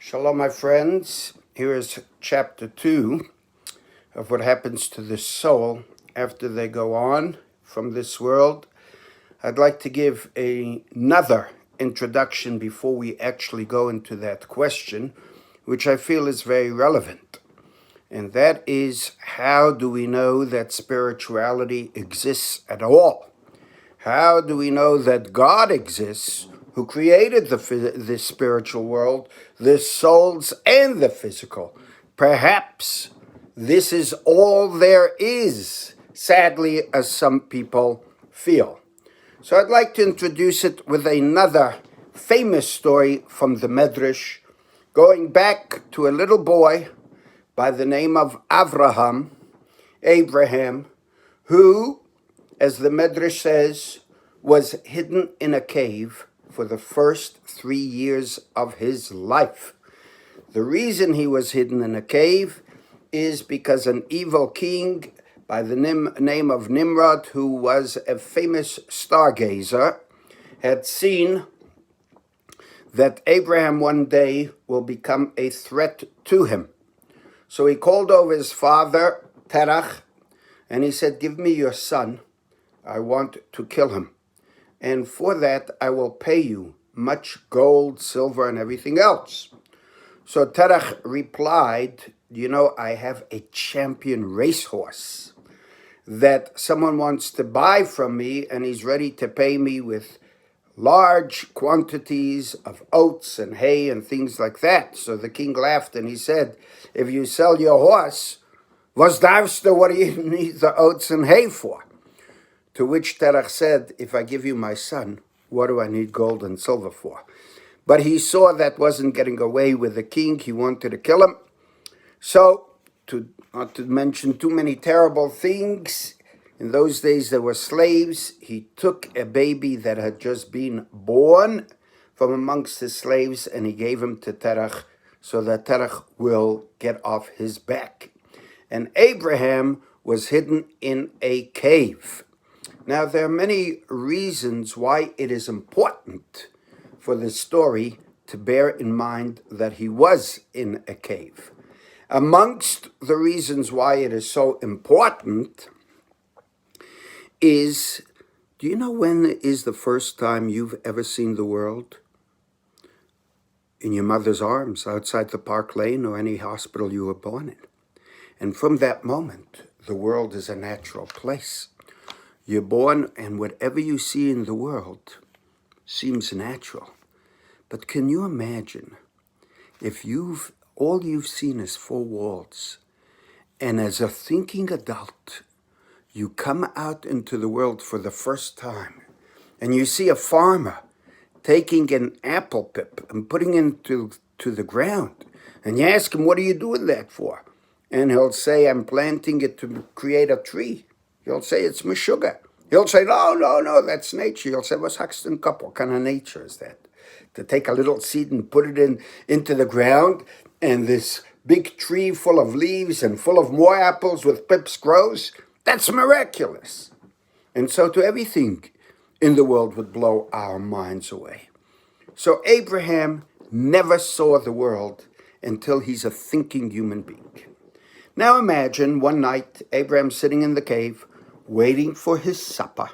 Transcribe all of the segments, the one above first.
Shalom, my friends. Here is chapter 2 of what happens to the soul after they go on from this world. I'd like to give another introduction before we actually go into that question, which I feel is very relevant. And that is, how do we know that spirituality exists at all? How do we know that God exists, who created this spiritual world, the souls and the physical? Perhaps this is all there is, sadly, as some people feel. So I'd like to introduce it with another famous story from the Medrash, going back to a little boy by the name of Abraham, who, as the Medrash says, was hidden in a cave for the first 3 years of his life. The reason he was hidden in a cave is because an evil king by the name of Nimrod, who was a famous stargazer, had seen that Abraham one day will become a threat to him. So he called over his father, Terach, and he said, "Give me your son. I want to kill him. And for that, I will pay you much gold, silver, and everything else." So Terach replied, I have a champion racehorse that someone wants to buy from me, and he's ready to pay me with large quantities of oats and hay and things like that. So the king laughed and he said, "If you sell your horse, what do you need the oats and hay for?" To which Terach said, "If I give you my son, what do I need gold and silver for?" But he saw that wasn't getting away with the king. He wanted to kill him. So, not to mention too many terrible things, in those days there were slaves. He took a baby that had just been born from amongst his slaves and he gave him to Terach so that Terach will get off his back. And Abraham was hidden in a cave. Now, there are many reasons why it is important for this story to bear in mind that he was in a cave. Amongst the reasons why it is so important is, do you know when is the first time you've ever seen the world? In your mother's arms, outside the Park Lane or any hospital you were born in. And from that moment, the world is a natural place. You're born, and whatever you see in the world seems natural. But can you imagine if all you've seen is four walls, and as a thinking adult, you come out into the world for the first time, and you see a farmer taking an apple pip and putting it to the ground, and you ask him, "What are you doing that for?" And he'll say, "I'm planting it to create a tree." You'll say, "It's sugar." He'll say, no, that's nature. You'll say, "What's Huxton Cup? What kind of nature is that? To take a little seed and put it into the ground, and this big tree full of leaves and full of more apples with pips grows? That's miraculous." And so to everything in the world would blow our minds away. So Abraham never saw the world until he's a thinking human being. Now imagine one night, Abraham sitting in the cave, waiting for his supper.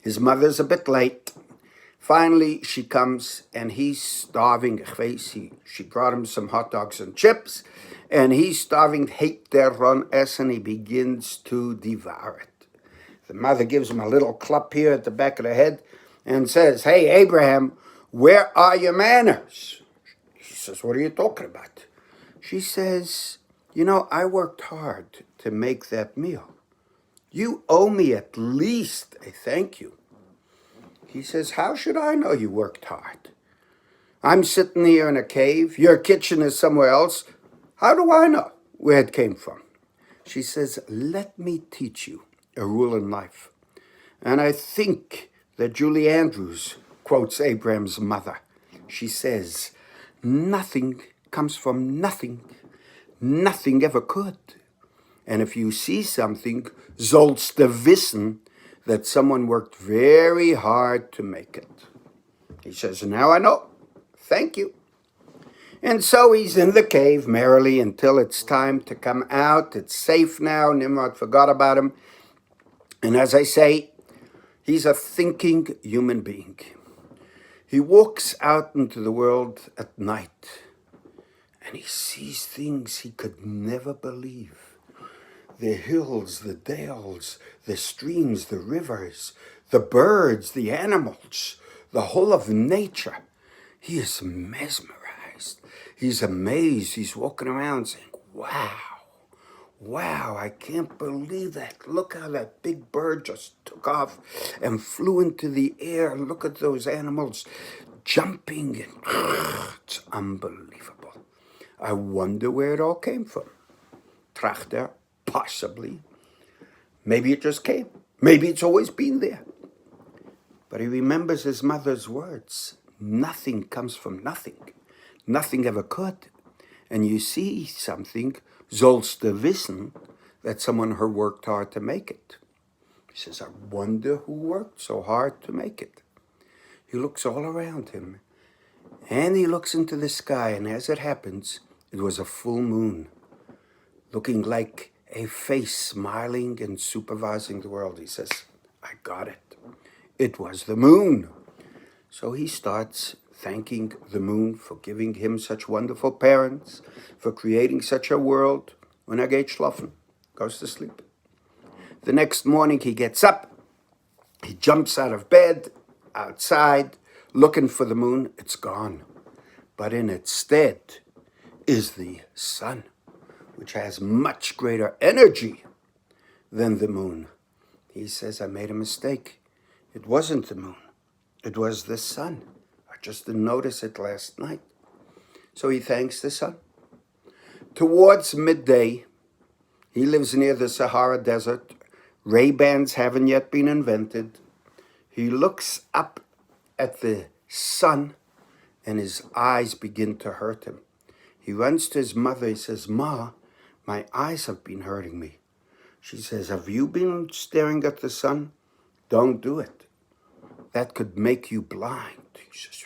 His mother's a bit late. Finally, she comes, and he's starving. She brought him some hot dogs and chips, and he's starving, and he begins to devour it. The mother gives him a little clap here at the back of the head and says, "Hey, Abraham, where are your manners?" He says, "What are you talking about?" She says, "I worked hard to make that meal. You owe me at least a thank you." He says, "How should I know you worked hard? I'm sitting here in a cave. Your kitchen is somewhere else. How do I know where it came from?" She says, "Let me teach you a rule in life." And I think that Julie Andrews quotes Abraham's mother. She says, "Nothing comes from nothing. Nothing ever could. And if you see something, sollst du wissen that someone worked very hard to make it." He says, "Now I know. Thank you." And so he's in the cave merrily until it's time to come out. It's safe now. Nimrod forgot about him. And as I say, he's a thinking human being. He walks out into the world at night and he sees things he could never believe. The hills, the dales, the streams, the rivers, the birds, the animals, the whole of nature. He is mesmerized. He's amazed. He's walking around saying, wow, wow, I can't believe that. Look how that big bird just took off and flew into the air. Look at those animals jumping. And it's unbelievable. I wonder where it all came from. Trachter, possibly. Maybe it just came. Maybe it's always been there. But he remembers his mother's words. Nothing comes from nothing. Nothing ever could. And you see something, sollst du wissen, that someone who worked hard to make it. He says, I wonder who worked so hard to make it. He looks all around him. And he looks into the sky. And as it happens, it was a full moon, looking like a face smiling and supervising the world. He says, I got it. It was the moon. So he starts thanking the moon for giving him such wonderful parents, for creating such a world. When I geht schlafen, goes to sleep. The next morning he gets up, he jumps out of bed, outside, looking for the moon. It's gone. But in its stead is the sun, which has much greater energy than the moon. He says, I made a mistake. It wasn't the moon. It was the sun. I just didn't notice it last night. So he thanks the sun. Towards midday, he lives near the Sahara Desert. Ray-Bans haven't yet been invented. He looks up at the sun and his eyes begin to hurt him. He runs to his mother. He says, Ma, my eyes have been hurting me. She says, have you been staring at the sun? Don't do it. That could make you blind. He says,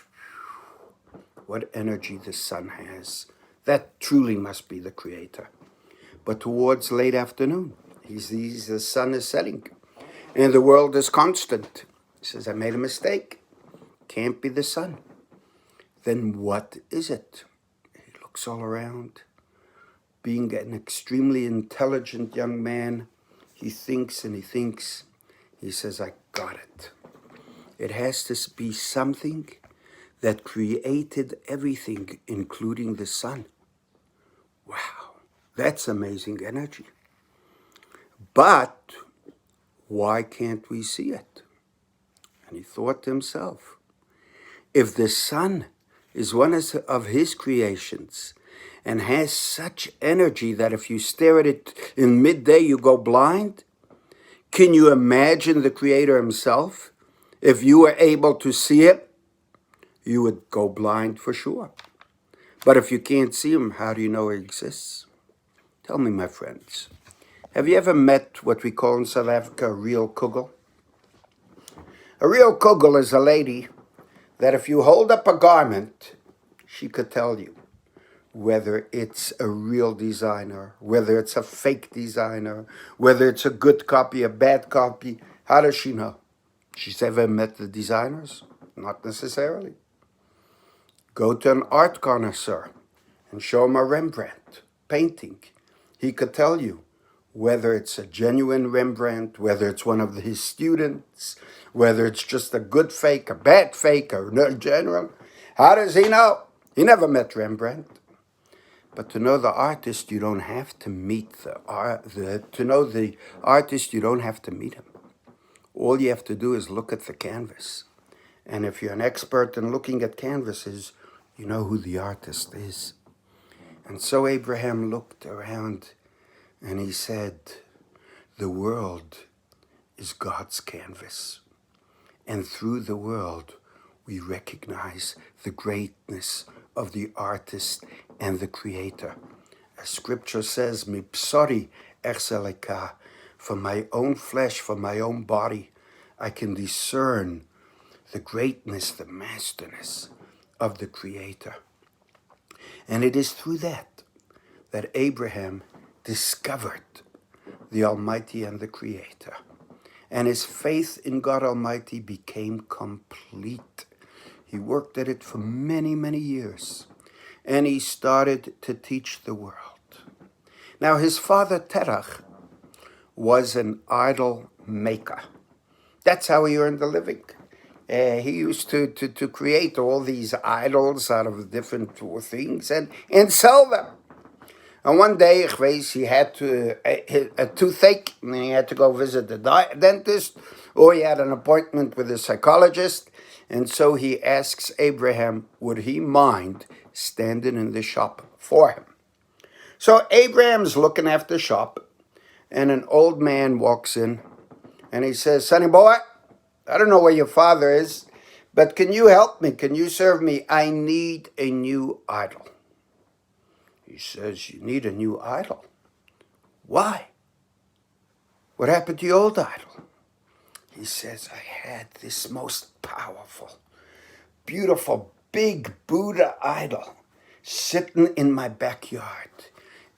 what energy the sun has. That truly must be the creator. But towards late afternoon, he sees the sun is setting and the world is constant. He says, I made a mistake. Can't be the sun. Then what is it? He looks all around. Being an extremely intelligent young man, he thinks and he thinks. He says, I got it. It has to be something that created everything, including the sun. Wow, that's amazing energy. But why can't we see it? And he thought to himself, if the sun is one of his creations and has such energy that if you stare at it in midday, you go blind, can you imagine the creator himself? If you were able to see it, you would go blind for sure. But if you can't see him, how do you know he exists? Tell me, my friends, have you ever met what we call in South Africa a real kugel? A real kugel is a lady that if you hold up a garment, she could tell you whether it's a real designer, whether it's a fake designer, whether it's a good copy, a bad copy. How does she know? She's ever met the designers? Not necessarily. Go to an art connoisseur and show him a Rembrandt painting. He could tell you whether it's a genuine Rembrandt, whether it's one of his students, whether it's just a good fake, a bad fake, or no general. How does he know? He never met Rembrandt. But to know the artist, you don't have to meet to know the artist, you don't have to meet him. All you have to do is look at the canvas. And if you're an expert in looking at canvases, you know who the artist is. And so Abraham looked around and he said, the world is God's canvas. And through the world, we recognize the greatness of the artist and the creator. As scripture says, Mipsori erseleka, from my own flesh, from my own body, I can discern the greatness, the masterness of the creator. And it is through that Abraham discovered the Almighty and the Creator. And his faith in God Almighty became complete. He worked at it for many, many years. And he started to teach the world. Now, his father, Terach, was an idol maker. That's how he earned a living. He used to create all these idols out of different things and sell them. And one day, he had a toothache, and he had to go visit the dentist, or he had an appointment with a psychologist. And so he asks Abraham, would he mind standing in the shop for him? So Abraham's looking after the shop, and an old man walks in, and he says, "Sonny boy, I don't know where your father is, but can you help me? Can you serve me? I need a new idol." He says, "You need a new idol? Why? What happened to your old idol?" He says, "I had this most powerful, beautiful, big Buddha idol sitting in my backyard.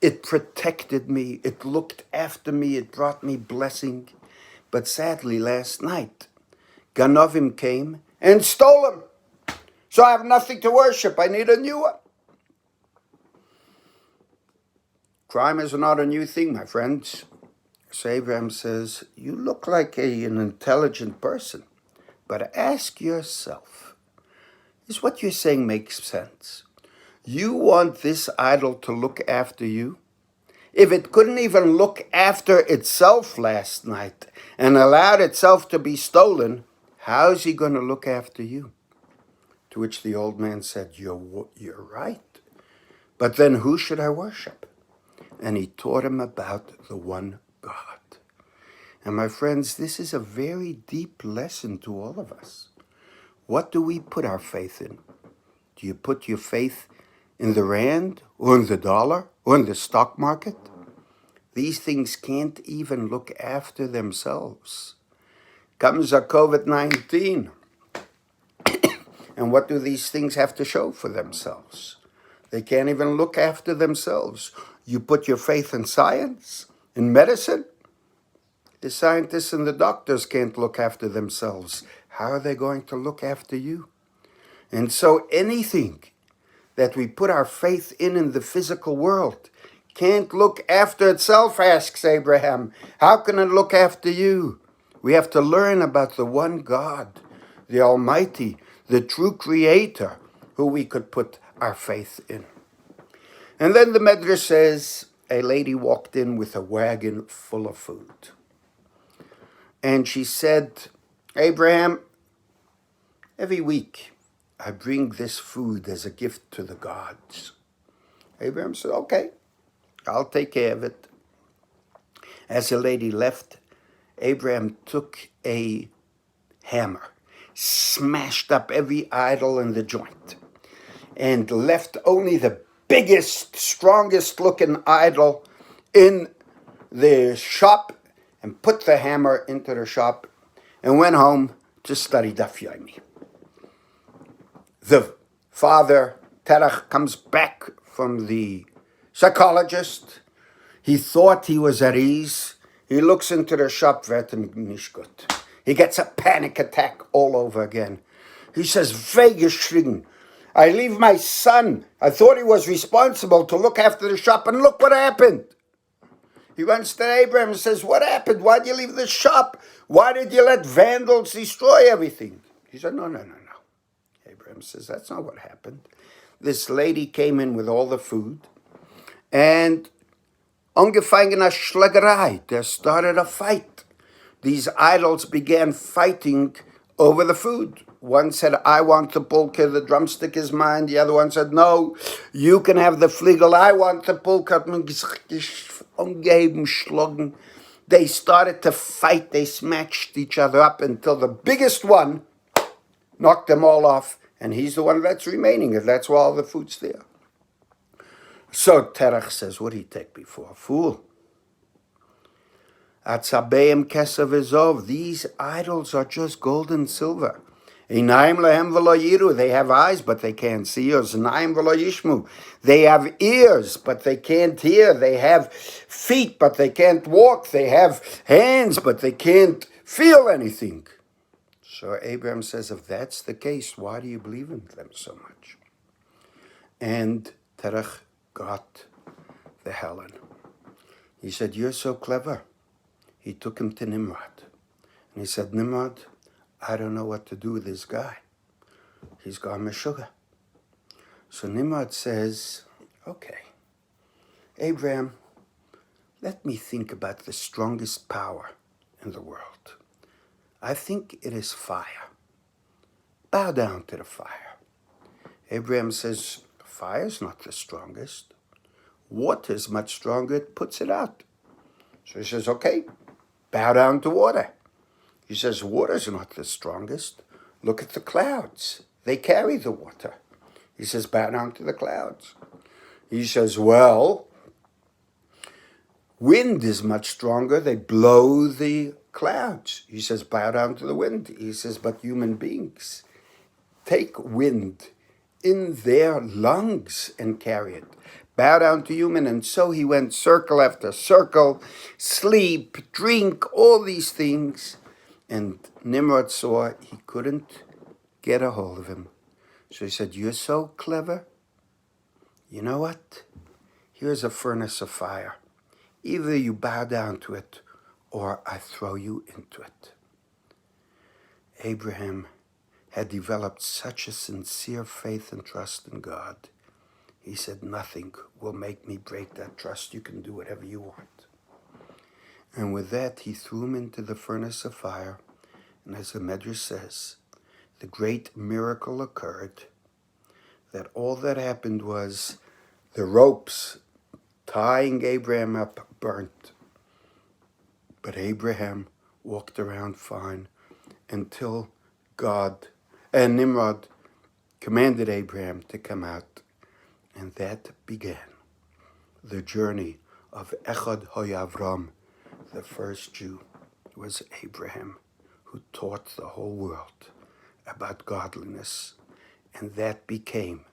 It protected me. It looked after me. It brought me blessing. But sadly, last night, Ganovim came and stole him. So I have nothing to worship. I need a new one." Crime is not a new thing, my friends. So Abraham says, "You look like an intelligent person, but ask yourself, is what you're saying makes sense? You want this idol to look after you? If it couldn't even look after itself last night and allowed itself to be stolen, how's he going to look after you?" To which the old man said, You're right. But then who should I worship?" And he taught him about the one God. And my friends, this is a very deep lesson to all of us. What do we put our faith in? Do you put your faith in the rand, or in the dollar, or in the stock market? These things can't even look after themselves. Comes a COVID-19. And what do these things have to show for themselves? They can't even look after themselves. You put your faith in science, in medicine. The scientists and the doctors can't look after themselves. How are they going to look after you? And so anything that we put our faith in the physical world can't look after itself, asks Abraham. How can it look after you? We have to learn about the one God, the Almighty, the true Creator, who we could put our faith in. And then the Medrash says, a lady walked in with a wagon full of food. And she said, "Abraham, every week I bring this food as a gift to the gods." Abraham said, "Okay, I'll take care of it." As the lady left, Abraham took a hammer, smashed up every idol in the joint, and left only the biggest, strongest looking idol in the shop, and put the hammer into the shop, and went home to study Daf Yomi. The father, Terach, comes back from the psychologist. He thought he was at ease. He looks into the shop, he gets a panic attack all over again. He says, "Weggeschrien. I leave my son. I thought he was responsible to look after the shop, and look what happened." He runs to Abraham and says, "What happened? Why did you leave the shop? Why did you let vandals destroy everything?" He said, No. Abraham says, "That's not what happened. This lady came in with all the food, and angefangen a Schlägerei. There started a fight. These idols began fighting over the food. One said, 'I want the pulka, the drumstick is mine.' The other one said, 'No, you can have the fliegel, I want the pulka.' They started to fight. They smashed each other up until the biggest one knocked them all off, and he's the one that's remaining, and that's why all the food's there." So Terach says, "What do you take me for? A fool? Atzabeim kesav ezov. These idols are just gold and silver. Einayim lehem v'lo yiru. They have eyes, but they can't see. Oznayim v'lo yishmu. They have ears, but they can't hear. They have feet, but they can't walk. They have hands, but they can't feel anything. So Abraham says, if that's the case, why do you believe in them so much? And Terach got the Helen. He said, you're so clever. He took him to Nimrod. And he said, Nimrod, I don't know what to do with this guy. He's gone Meshuggah. So Nimrod says, okay, Abraham, let me think about the strongest power in the world. I think it is fire. Bow down to the fire. Abraham says, fire is not the strongest. Water is much stronger. It puts it out. So he says, okay, bow down to water. He says, water is not the strongest. Look at the clouds. They carry the water. He says, bow down to the clouds. He says, well, wind is much stronger. They blow the clouds. He says, bow down to the wind. He says, but human beings take wind in their lungs and carry it. Bow down to human. And so he went circle after circle, sleep, drink, all these things. And Nimrod saw he couldn't get a hold of him. So he said, you're so clever. You know what? Here's a furnace of fire. Either you bow down to it or I throw you into it. Abraham had developed such a sincere faith and trust in God. He said, nothing will make me break that trust. You can do whatever you want. And with that, he threw him into the furnace of fire. And as the Medrash says, the great miracle occurred that all that happened was the ropes tying Abraham up burnt. But Abraham walked around fine until God and Nimrod commanded Abraham to come out. And that began the journey of Echad Hoyavram. The first Jew was Abraham, who taught the whole world about godliness. And that became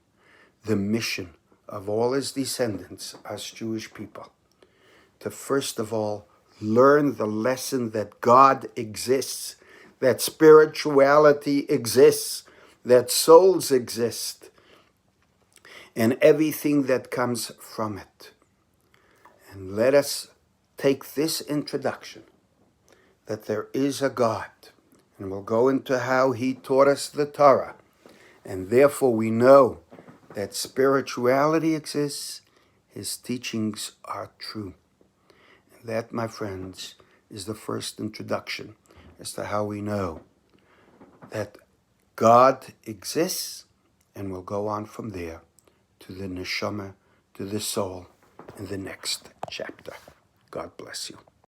the mission of all his descendants, us Jewish people, to first of all learn the lesson that God exists, that spirituality exists, that souls exist, and everything that comes from it. And let us take this introduction, that there is a God, and we'll go into how he taught us the Torah, and therefore we know that spirituality exists, his teachings are true. And that, my friends, is the first introduction as to how we know that God exists, and we'll go on from there to the Neshama, to the soul, in the next chapter. God bless you.